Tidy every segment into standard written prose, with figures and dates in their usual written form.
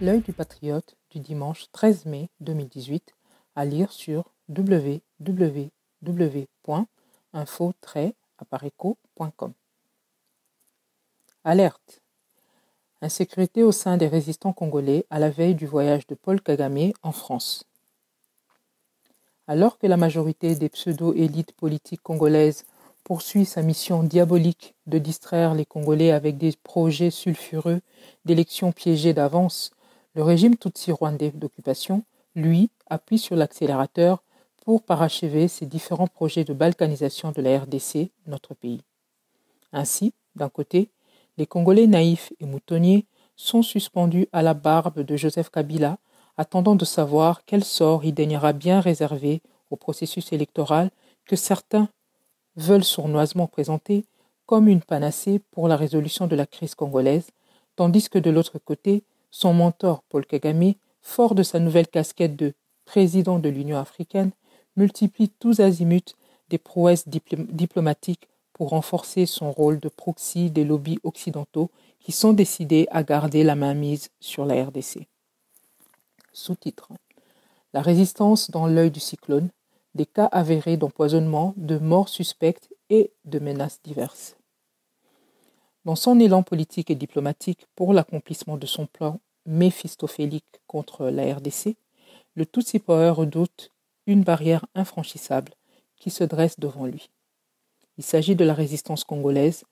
L'œil du patriote du dimanche 13 mai 2018 à lire sur www.info-apareco.com. Alerte. Insécurité au sein des résistants congolais à la veille du voyage de Paul Kagame en France. Alors que la majorité des pseudo-élites politiques congolaises poursuit sa mission diabolique de distraire les Congolais avec des projets sulfureux d'élections piégées d'avance, le régime Tutsi rwandais d'occupation, lui, appuie sur l'accélérateur pour parachever ses différents projets de balkanisation de la RDC, notre pays. Ainsi, d'un côté, les Congolais naïfs et moutonniers sont suspendus à la barbe de Joseph Kabila, attendant de savoir quel sort il daignera bien réserver au processus électoral que certains veulent sournoisement présenter comme une panacée pour la résolution de la crise congolaise, tandis que de l'autre côté, son mentor Paul Kagame, fort de sa nouvelle casquette de président de l'Union africaine, multiplie tous azimuts des prouesses diplomatiques pour renforcer son rôle de proxy des lobbies occidentaux qui sont décidés à garder la mainmise sur la RDC. Sous-titre. La résistance dans l'œil du cyclone, des cas avérés d'empoisonnement, de morts suspectes et de menaces diverses. Dans son élan politique et diplomatique pour l'accomplissement de son plan méphistophélique contre la RDC, le Tutsi Power redoute une barrière infranchissable qui se dresse devant lui. Il s'agit de la résistance congolaise,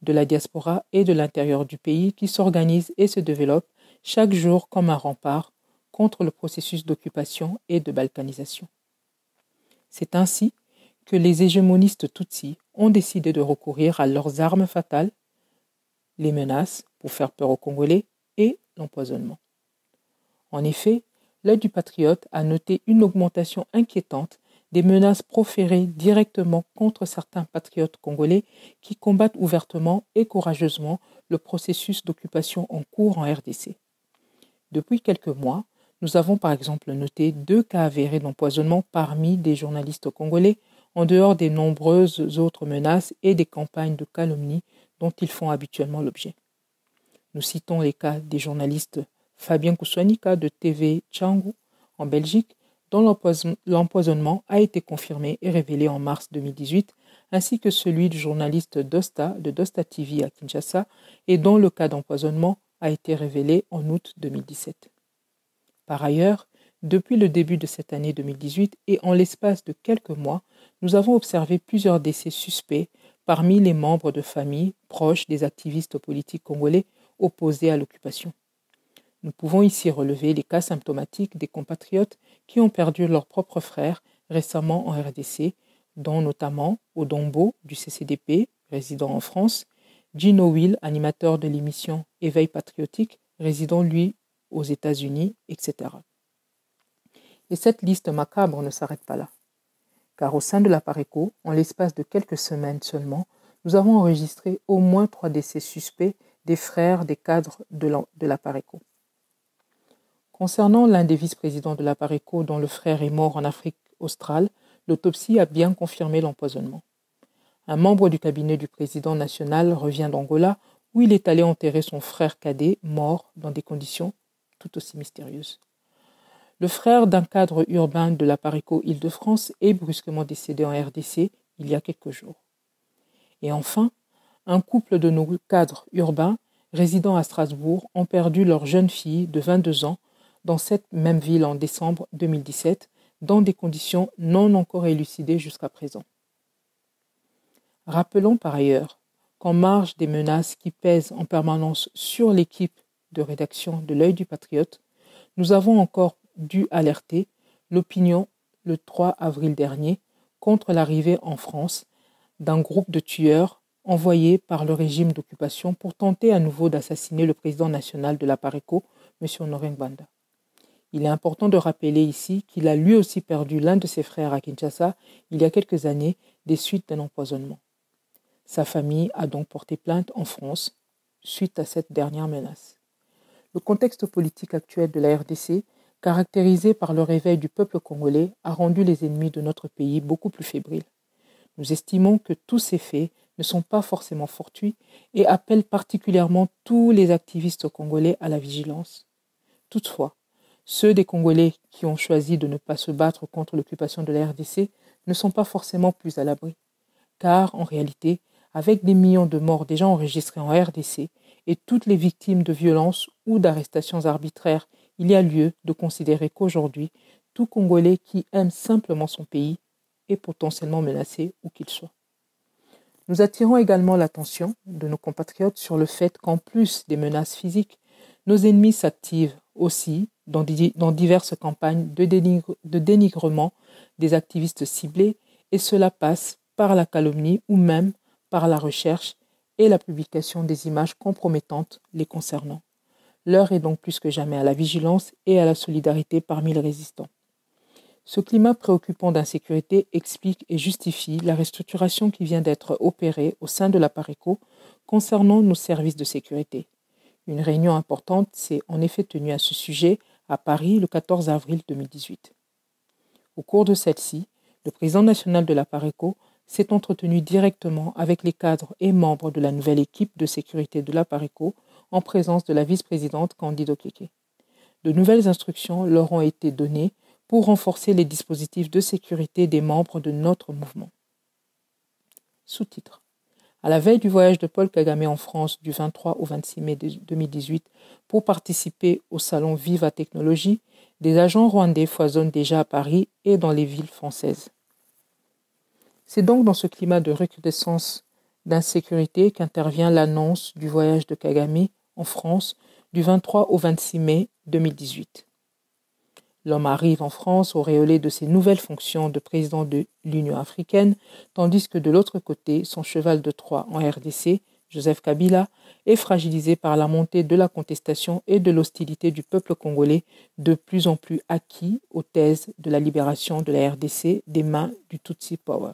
de la diaspora et de l'intérieur du pays qui s'organise et se développe chaque jour comme un rempart contre le processus d'occupation et de balkanisation. C'est ainsi que les hégémonistes Tutsis ont décidé de recourir à leurs armes fatales, les menaces pour faire peur aux Congolais et l'empoisonnement. En effet, l'œil du patriote a noté une augmentation inquiétante des menaces proférées directement contre certains patriotes congolais qui combattent ouvertement et courageusement le processus d'occupation en cours en RDC. Depuis quelques mois, nous avons par exemple noté 2 cas avérés d'empoisonnement parmi des journalistes congolais, en dehors des nombreuses autres menaces et des campagnes de calomnie dont ils font habituellement l'objet. Nous citons les cas des journalistes Fabien Kouswanika de TV Tchangou en Belgique, dont l'empoisonnement a été confirmé et révélé en mars 2018, ainsi que celui du journaliste Dosta de Dosta TV à Kinshasa et dont le cas d'empoisonnement a été révélé en août 2017. Par ailleurs, depuis le début de cette année 2018 et en l'espace de quelques mois, nous avons observé plusieurs décès suspects parmi les membres de familles proches des activistes politiques congolais opposés à l'occupation. Nous pouvons ici relever les cas symptomatiques des compatriotes qui ont perdu leurs propres frères récemment en RDC, dont notamment Odombo du CCDP, résident en France, Gino Will, animateur de l'émission Éveil patriotique, résident lui aux États-Unis, etc. Et cette liste macabre ne s'arrête pas là, car au sein de l'Apareco, en l'espace de quelques semaines seulement, nous avons enregistré au moins 3 décès suspects des frères des cadres de l'Apareco. Concernant l'un des vice-présidents de l'Apareco dont le frère est mort en Afrique australe, l'autopsie a bien confirmé l'empoisonnement. Un membre du cabinet du président national revient d'Angola où il est allé enterrer son frère cadet mort dans des conditions tout aussi mystérieuses. Le frère d'un cadre urbain de l'Apareco Île-de-France est brusquement décédé en RDC il y a quelques jours. Et enfin, un couple de nos cadres urbains résidant à Strasbourg ont perdu leur jeune fille de 22 ans dans cette même ville en décembre 2017, dans des conditions non encore élucidées jusqu'à présent. Rappelons par ailleurs qu'en marge des menaces qui pèsent en permanence sur l'équipe de rédaction de l'œil du patriote, nous avons encore dû alerter l'opinion le 3 avril dernier contre l'arrivée en France d'un groupe de tueurs envoyés par le régime d'occupation pour tenter à nouveau d'assassiner le président national de l'Apareco, M. Honoré Ngwanda. Il est important de rappeler ici qu'il a lui aussi perdu l'un de ses frères à Kinshasa il y a quelques années des suites d'un empoisonnement. Sa famille a donc porté plainte en France suite à cette dernière menace. Le contexte politique actuel de la RDC, caractérisé par le réveil du peuple congolais, a rendu les ennemis de notre pays beaucoup plus fébriles. Nous estimons que tous ces faits ne sont pas forcément fortuits et appellent particulièrement tous les activistes congolais à la vigilance. Toutefois, ceux des Congolais qui ont choisi de ne pas se battre contre l'occupation de la RDC ne sont pas forcément plus à l'abri. Car, en réalité, avec des millions de morts déjà enregistrés en RDC et toutes les victimes de violences ou d'arrestations arbitraires, il y a lieu de considérer qu'aujourd'hui, tout Congolais qui aime simplement son pays est potentiellement menacé où qu'il soit. Nous attirons également l'attention de nos compatriotes sur le fait qu'en plus des menaces physiques, nos ennemis s'activent aussi dans diverses campagnes de dénigrement des activistes ciblés, et cela passe par la calomnie ou même par la recherche et la publication des images compromettantes les concernant. L'heure est donc plus que jamais à la vigilance et à la solidarité parmi les résistants. Ce climat préoccupant d'insécurité explique et justifie la restructuration qui vient d'être opérée au sein de la PARECO concernant nos services de sécurité. Une réunion importante s'est en effet tenue à ce sujet à Paris le 14 avril 2018. Au cours de celle-ci, le président national de la PARECO s'est entretenu directement avec les cadres et membres de la nouvelle équipe de sécurité de la PARECO en présence de la vice-présidente Candide Okeke. De nouvelles instructions leur ont été données pour renforcer les dispositifs de sécurité des membres de notre mouvement. Sous-titre. À la veille du voyage de Paul Kagame en France du 23 au 26 mai 2018 pour participer au salon Viva Technologie, des agents rwandais foisonnent déjà à Paris et dans les villes françaises. C'est donc dans ce climat de recrudescence d'insécurité qu'intervient l'annonce du voyage de Kagame en France du 23 au 26 mai 2018. L'homme arrive en France auréolé de ses nouvelles fonctions de président de l'Union africaine, tandis que de l'autre côté, son cheval de Troie en RDC, Joseph Kabila, est fragilisé par la montée de la contestation et de l'hostilité du peuple congolais, de plus en plus acquis aux thèses de la libération de la RDC des mains du Tutsi Power.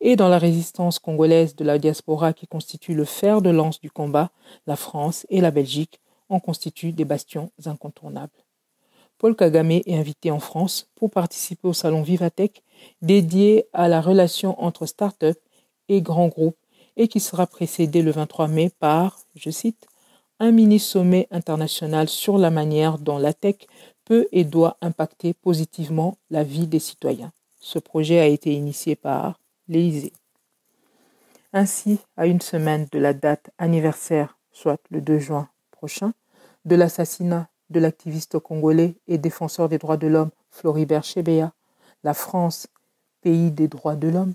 Et dans la résistance congolaise de la diaspora qui constitue le fer de lance du combat, la France et la Belgique en constituent des bastions incontournables. Paul Kagame est invité en France pour participer au salon Vivatech dédié à la relation entre start-up et grands groupes et qui sera précédé le 23 mai par, je cite, un mini-sommet international sur la manière dont la tech peut et doit impacter positivement la vie des citoyens. Ce projet a été initié par l'Élysée. Ainsi, à une semaine de la date anniversaire, soit le 2 juin prochain, de l'assassinat de l'activiste congolais et défenseur des droits de l'homme Floribert Chebeya, la France, pays des droits de l'homme,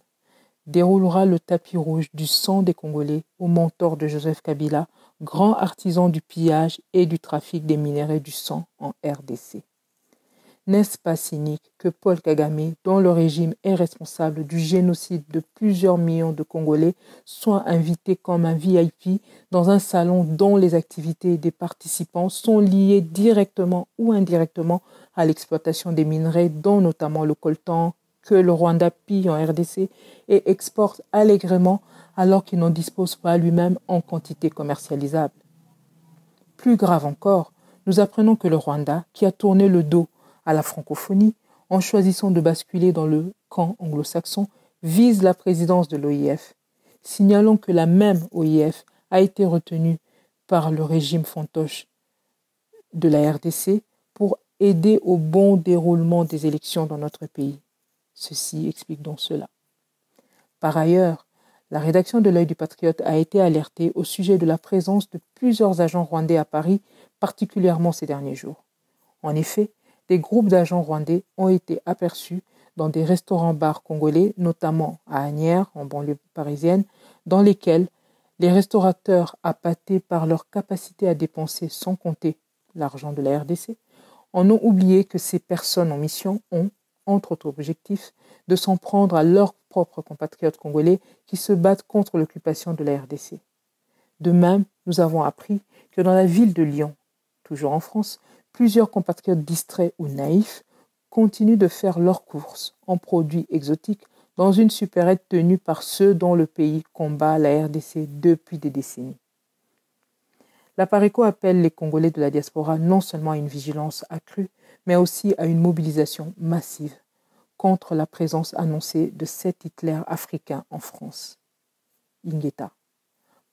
déroulera le tapis rouge du sang des Congolais au mentor de Joseph Kabila, grand artisan du pillage et du trafic des minéraux du sang en RDC. N'est-ce pas cynique que Paul Kagame, dont le régime est responsable du génocide de plusieurs millions de Congolais, soit invité comme un VIP dans un salon dont les activités des participants sont liées directement ou indirectement à l'exploitation des minerais, dont notamment le coltan, que le Rwanda pille en RDC et exporte allègrement alors qu'il n'en dispose pas lui-même en quantité commercialisable. Plus grave encore, nous apprenons que le Rwanda, qui a tourné le dos à la francophonie, en choisissant de basculer dans le camp anglo-saxon, vise la présidence de l'OIF. Signalons que la même OIF a été retenue par le régime fantoche de la RDC pour aider au bon déroulement des élections dans notre pays. Ceci explique donc cela. Par ailleurs, la rédaction de l'Œil du Patriote a été alertée au sujet de la présence de plusieurs agents rwandais à Paris, particulièrement ces derniers jours. En effet, des groupes d'agents rwandais ont été aperçus dans des restaurants-bars congolais, notamment à Asnières, en banlieue parisienne, dans lesquels les restaurateurs, appâtés par leur capacité à dépenser sans compter l'argent de la RDC, en ont oublié que ces personnes en mission ont, entre autres objectifs, de s'en prendre à leurs propres compatriotes congolais qui se battent contre l'occupation de la RDC. De même, nous avons appris que dans la ville de Lyon, toujours en France, plusieurs compatriotes distraits ou naïfs continuent de faire leurs courses en produits exotiques dans une supérette tenue par ceux dont le pays combat la RDC depuis des décennies. La PARECO appelle les Congolais de la diaspora non seulement à une vigilance accrue, mais aussi à une mobilisation massive contre la présence annoncée de 7 Hitler africains en France. Ingeta.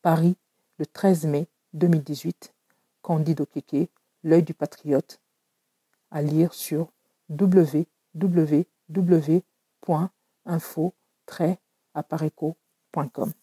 Paris, le 13 mai 2018. Candide Okeke, L'œil du patriote, à lire sur www.info-apareco.com.